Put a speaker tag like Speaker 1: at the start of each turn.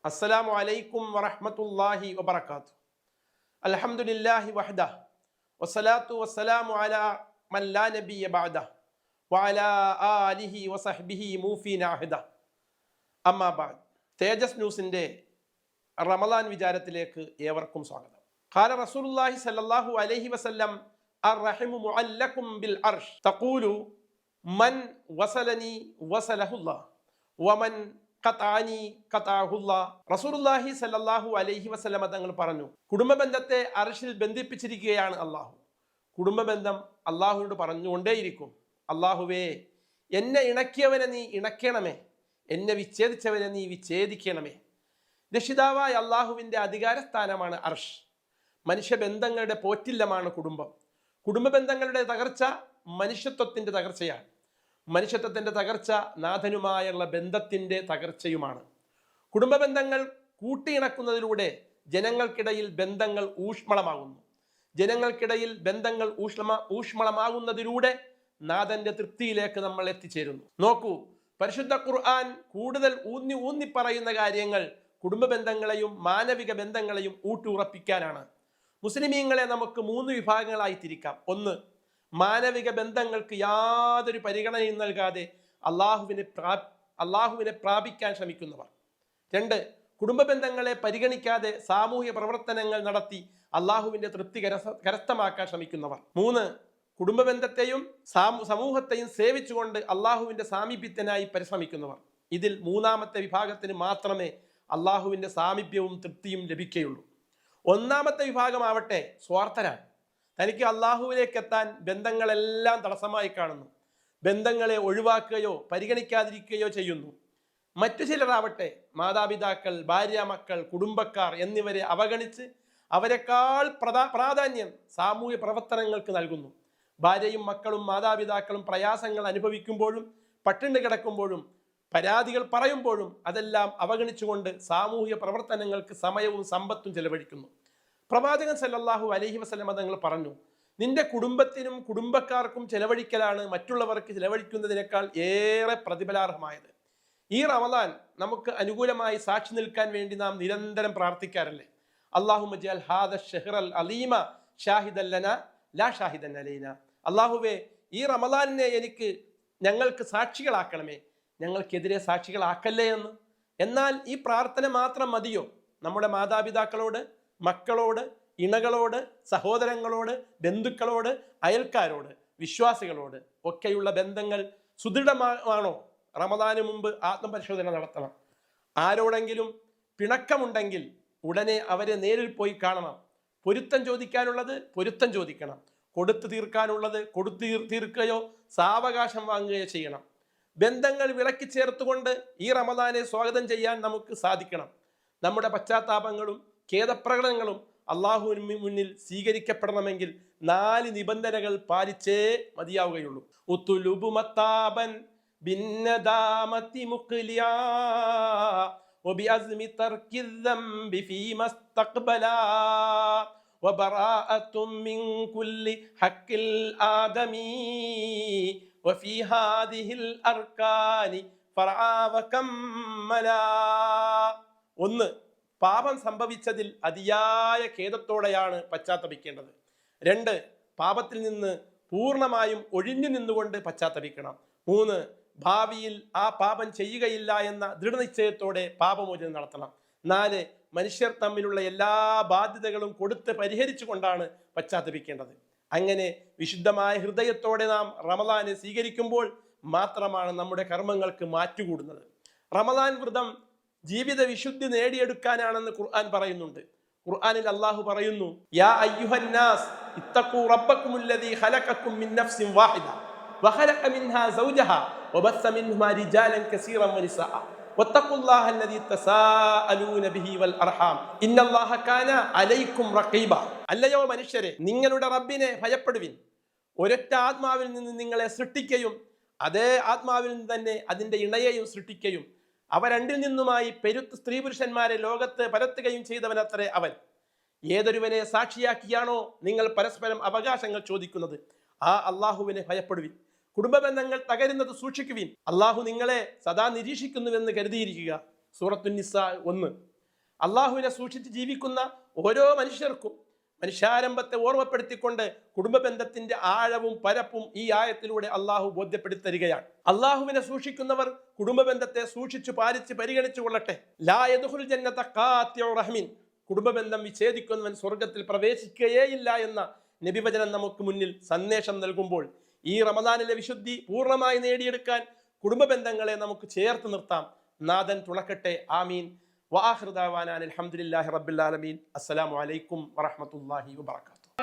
Speaker 1: അസ്സലാമു അലൈക്കും വറഹ്മത്തുള്ളാഹി വബറകാതുഹു. അൽഹംദുലില്ലാഹി വഹ്ദഹ വസ്സലാത്തു വസ്സലാമു അലാ മൻ ലാ നബിയ്യ ബഅദഹ വഅലാ ആലിഹി വസഹ്ബിഹി മൂഫീന അഹ്ദ. അമ്മാ ബഅദ്. തേജസ് ന്യൂസിന്റെ റമളാൻ വിചാരത്തിലേക്ക് ഏവർക്കും സ്വാഗതം. ഖാല റസൂലുള്ളാഹി സ്വല്ലല്ലാഹു അലൈഹി വസല്ലം അർറഹിമു മുഅല്ലഖും ബിൽ അർശ് തഖൂലു മൻ വസലനി വസലഹുല്ലാഹ് വമൻ ഖതഅനി ഖതഅഹുല്ലാഹ്. റസൂലുള്ളാഹി സ്വല്ലല്ലാഹു അലൈഹി വസല്ലം തങ്ങൾ പറഞ്ഞു, കുടുംബബന്ധത്തെ അർശിൽ ബന്ധിപ്പിച്ചിരിക്കുകയാണ് അള്ളാഹു. കുടുംബബന്ധം അള്ളാഹുവിനോട് പറഞ്ഞുകൊണ്ടേയിരിക്കും, അള്ളാഹുവേ എന്നെ ഇണക്കിയവനെ നീ ഇണക്കണമേ, എന്നെ വിച്ഛേദിച്ചവനെ നീ വിച്ഛേദിക്കണമേ. രക്ഷിതാവായ അള്ളാഹുവിൻ്റെ അധികാരസ്ഥാനമാണ് അർഷ്. മനുഷ്യബന്ധങ്ങളുടെ പോറ്റില്ലമാണ് കുടുംബം. കുടുംബബന്ധങ്ങളുടെ തകർച്ച മനുഷ്യത്വത്തിൻ്റെ തകർച്ചയാണ്. മനുഷ്യത്വത്തിൻ്റെ തകർച്ച നാഥനുമായുള്ള ബന്ധത്തിൻ്റെ തകർച്ചയുമാണ്. കുടുംബബന്ധങ്ങൾ കൂട്ടിയിണക്കുന്നതിലൂടെ ജനങ്ങൾക്കിടയിൽ ബന്ധങ്ങൾ ഊഷ്മളമാകുന്നു. ജനങ്ങൾക്കിടയിൽ ബന്ധങ്ങൾ ഊഷ്മളമാകുന്നതിലൂടെ നാഥന്റെ തൃപ്തിയിലേക്ക് നമ്മൾ എത്തിച്ചേരുന്നു. നോക്കൂ, പരിശുദ്ധ ഖുർആൻ കൂടുതൽ ഊന്നി പറയുന്ന കാര്യങ്ങൾ കുടുംബ ബന്ധങ്ങളെയും മാനവിക ബന്ധങ്ങളെയും ഊട്ടിയുറപ്പിക്കാനാണ്. മുസ്ലിമീങ്ങളെ നമുക്ക് 3 വിഭാഗങ്ങളായി തിരിക്കാം. 1, മാനവിക ബന്ധങ്ങൾക്ക് യാതൊരു പരിഗണനയും നൽകാതെ അള്ളാഹുവിനെ പ്രാപിക്കാൻ ശ്രമിക്കുന്നവർ. 2, കുടുംബ ബന്ധങ്ങളെ പരിഗണിക്കാതെ സാമൂഹിക പ്രവർത്തനങ്ങൾ നടത്തി അള്ളാഹുവിന്റെ തൃപ്തി കരസ്ഥമാക്കാൻ ശ്രമിക്കുന്നവർ. 3, കുടുംബ ബന്ധത്തെയും സമൂഹത്തെയും സേവിച്ചുകൊണ്ട് അള്ളാഹുവിന്റെ സാമീപ്യത്തിനായി പരിശ്രമിക്കുന്നവർ. ഇതിൽ 3ാമത്തെ വിഭാഗത്തിന് മാത്രമേ അള്ളാഹുവിന്റെ സാമീപ്യവും തൃപ്തിയും ലഭിക്കുകയുള്ളൂ. 1ാമത്തെ വിഭാഗമാവട്ടെ സ്വാർത്ഥരാണ്. തനിക്ക് അള്ളാഹുവിലേക്ക് എത്താൻ ബന്ധങ്ങളെല്ലാം തടസ്സമായി കാണുന്നു. ബന്ധങ്ങളെ ഒഴിവാക്കുകയോ പരിഗണിക്കാതിരിക്കുകയോ ചെയ്യുന്നു. മറ്റു ചിലരാവട്ടെ മാതാപിതാക്കൾ, ഭാര്യ, മക്കൾ, കുടുംബക്കാർ എന്നിവരെ അവഗണിച്ച് അവരെക്കാൾ പ്രാധാന്യം സാമൂഹ്യ പ്രവർത്തനങ്ങൾക്ക് നൽകുന്നു. ഭാര്യയും മക്കളും മാതാപിതാക്കളും പ്രയാസങ്ങൾ അനുഭവിക്കുമ്പോഴും പട്ടിണി കിടക്കുമ്പോഴും പരാതികൾ പറയുമ്പോഴും അതെല്ലാം അവഗണിച്ചുകൊണ്ട് സാമൂഹിക പ്രവർത്തനങ്ങൾക്ക് സമയവും സമ്പത്തും ചെലവഴിക്കുന്നു. പ്രവാചകൻ സല്ലല്ലാഹു അലൈഹി വസല്ലം തങ്ങൾ പറഞ്ഞു, നിന്റെ കുടുംബത്തിനും കുടുംബക്കാർക്കും ചെലവഴിക്കലാണ് മറ്റുള്ളവർക്ക് ചെലവഴിക്കുന്നതിനേക്കാൾ ഏറെ പ്രതിഫലാർഹമായത്. ഈ റമളാൻ നമുക്ക് അനുകൂലമായി സാക്ഷി നിൽക്കാൻ വേണ്ടി നാം നിരന്തരം പ്രാർത്ഥിക്കാറില്ലേ? അല്ലാഹുമ്മ ജഅൽ ഹാദ ശഹ്റൽ അലീമ ഷാഹിദൻ ലനാ ലാ ഷാഹിദൻ അലൈനാ. അല്ലാഹുവേ, ഈ റമളാനിനെ ഞങ്ങൾക്ക് സാക്ഷികളാക്കണമേ, ഞങ്ങൾക്കെതിരെ സാക്ഷികളാക്കല്ലേ എന്ന്. എന്നാൽ ഈ പ്രാർത്ഥന മാത്രം മതിയോ? നമ്മുടെ മാതാപിതാക്കളോട്, മക്കളോട്, ഇണകളോട്, സഹോദരങ്ങളോട്, ബന്ധുക്കളോട്, അയൽക്കാരോട്, വിശ്വാസികളോട് ഒക്കെയുള്ള ബന്ധങ്ങൾ സുദൃഢമാണോ? റമദാന് മുമ്പ് ആത്മപരിശോധന നടത്തണം. ആരോടെങ്കിലും പിണക്കമുണ്ടെങ്കിൽ ഉടനെ അവരെ നേരിൽ പോയി കാണണം. പൊരുത്തം ചോദിക്കാനുള്ളത് പൊരുത്തം ചോദിക്കണം. കൊടുത്തു തീർക്കാനുള്ളത് കൊടുത്തു തീർക്കുകയോ സാവകാശം വാങ്ങുകയോ ചെയ്യണം. ബന്ധങ്ങൾ വിളക്കി ചേർത്തുകൊണ്ട് ഈ റമദാനെ സ്വാഗതം ചെയ്യാൻ നമുക്ക് സാധിക്കണം. നമ്മുടെ പശ്ചാത്താപങ്ങളും ഖേദപ്രകടനങ്ങളും അള്ളാഹുവിന് മുന്നിൽ സ്വീകരിക്കപ്പെടണമെങ്കിൽ 4 നിബന്ധനകൾ പാലിച്ചേ മതിയാവുകയുള്ളൂ. ഉത്തുലുബു മത്താബൻ ബിന്നദാമതി മുഖ്ലിയാ വബിഅസ്മി തർക്കി ദംബി ഫീമസ്തഖ്ബലാ വബറാഅത്തും മിൻ കുല്ലി ഹഖിൽ ആദമി വഫീ ഹാദിഹിൽ അർകാനി ഫറആ വകമ്മലാ. 1, പാപം സംഭവിച്ചതിൽ അതിയായ ഖേദത്തോടെയാണ് പശ്ചാത്തപിക്കേണ്ടത്. 2, പാപത്തിൽ നിന്ന് പൂർണ്ണമായും ഒഴിഞ്ഞു നിന്നുകൊണ്ട് പശ്ചാത്തപിക്കണം. 3, ഭാവിയിൽ ആ പാപം ചെയ്യുകയില്ല എന്ന ദൃഢനിശ്ചയത്തോടെ പാപമോചനം നടത്തണം. 4, മനുഷ്യർ തമ്മിലുള്ള എല്ലാ ബാധ്യതകളും കൊടുത്ത് പരിഹരിച്ചു കൊണ്ടാണ് പശ്ചാത്തപിക്കേണ്ടത്. അങ്ങനെ വിശുദ്ധമായ ഹൃദയത്തോടെ നാം റമളാനെ സ്വീകരിക്കുമ്പോൾ മാത്രമാണ് നമ്മുടെ കർമ്മങ്ങൾക്ക് മാറ്റുകൂടുന്നത്. റമളാൻ വ്രതം ജീവിത വിശുദ്ധി നേടിയെടുക്കാനാണെന്ന് ഖുർആൻ പറയുന്നുണ്ട്. ഖുർആനിൽ അല്ലാഹു പറയുന്നു, യാ അയ്യുഹന്നാസ് ഇത്തഖൂ റബ്ബക്കുമുല്ലദീ ഖലഖക്കും മിൻ നഫ്സിൻ വാഹിദ വഖലഖ മിൻഹാ സൗജഹാ വബസ്സ മിൻഹുമാ റിജാലൻ കസീറൻ വനിസാഅ വത്തഖുല്ലാഹ അല്ലദീ തസാഅലൂന ബിഹി വൽ അർഹാം ഇന്നല്ലാഹ കാന അലൈക്കും റഖീബ. അല്ലയോ മനുഷ്യരെ, നിങ്ങളുടെ റബ്ബിനെ ഭയപ്പെടുവിൻ. ഒരൊറ്റ ആത്മാവിൽ നിന്ന് നിങ്ങളെ സൃഷ്ടിക്കുകയും അതേ ആത്മാവിൽ നിന്ന് തന്നെ അതിന്റെ ഇണയെയും സൃഷ്ടിക്കുകയും അവ രണ്ടിൽ നിന്നുമായി പെരുത്ത് സ്ത്രീ പുരുഷന്മാരെ ലോകത്ത് പരത്തുകയും ചെയ്തവനത്രേ അവൻ. ഏതൊരുവനെ സാക്ഷിയാക്കിയാണോ നിങ്ങൾ പരസ്പരം അവകാശങ്ങൾ ചോദിക്കുന്നത്, ആ അള്ളാഹുവിനെ ഭയപ്പെടുവിൻ. കുടുംബ ബന്ധങ്ങൾ തകരുന്നത് സൂക്ഷിക്കുവിൻ. അള്ളാഹു നിങ്ങളെ സദാ നിരീക്ഷിക്കുന്നുവെന്ന് കരുതിയിരിക്കുക. സൂറത്തുൻ നിസാ 1. അള്ളാഹുവിനെ സൂക്ഷിച്ച് ജീവിക്കുന്ന ഓരോ മനുഷ്യർക്കും മനുഷ്യാരംഭത്തെ ഓർമ്മപ്പെടുത്തിക്കൊണ്ട് കുടുംബ ബന്ധത്തിന്റെ ആഴവും പരപ്പും ഈ ആയത്തിലൂടെ അള്ളാഹു ബോധ്യപ്പെടുത്തി തരികയാണ്. അള്ളാഹുവിനെ സൂക്ഷിക്കുന്നവർ കുടുംബ ബന്ധത്തെ സൂക്ഷിച്ചു പാലിച്ച് പരിഗണിച്ചു കൊള്ളട്ടെ. ലാ യദ്ഖുൽ ജന്നത ഖാതിഉ റഹ്മിൻ, കുടുംബ ബന്ധം വിച്ഛേദിക്കുന്നവൻ സ്വർഗത്തിൽ പ്രവേശിക്കുകയേയില്ല എന്ന നബിവചനം നമുക്ക് മുന്നിൽ സന്ദേശം നൽകുമ്പോൾ ഈ റമദാനിലെ വിശുദ്ധി പൂർണ്ണമായി നേടിയെടുക്കാൻ കുടുംബ ബന്ധങ്ങളെ നമുക്ക് ചേർത്ത് നിർത്താം. നാഥൻ തുണക്കട്ടെ. ആമീൻ. വആഖിറു ദഅവാനാ അൽഹംദുലില്ലാഹി റബ്ബിൽ ആലമീൻ. അസ്സലാമു അലൈക്കും വറഹ്മത്തുള്ളാഹി വബറകാതുഹു.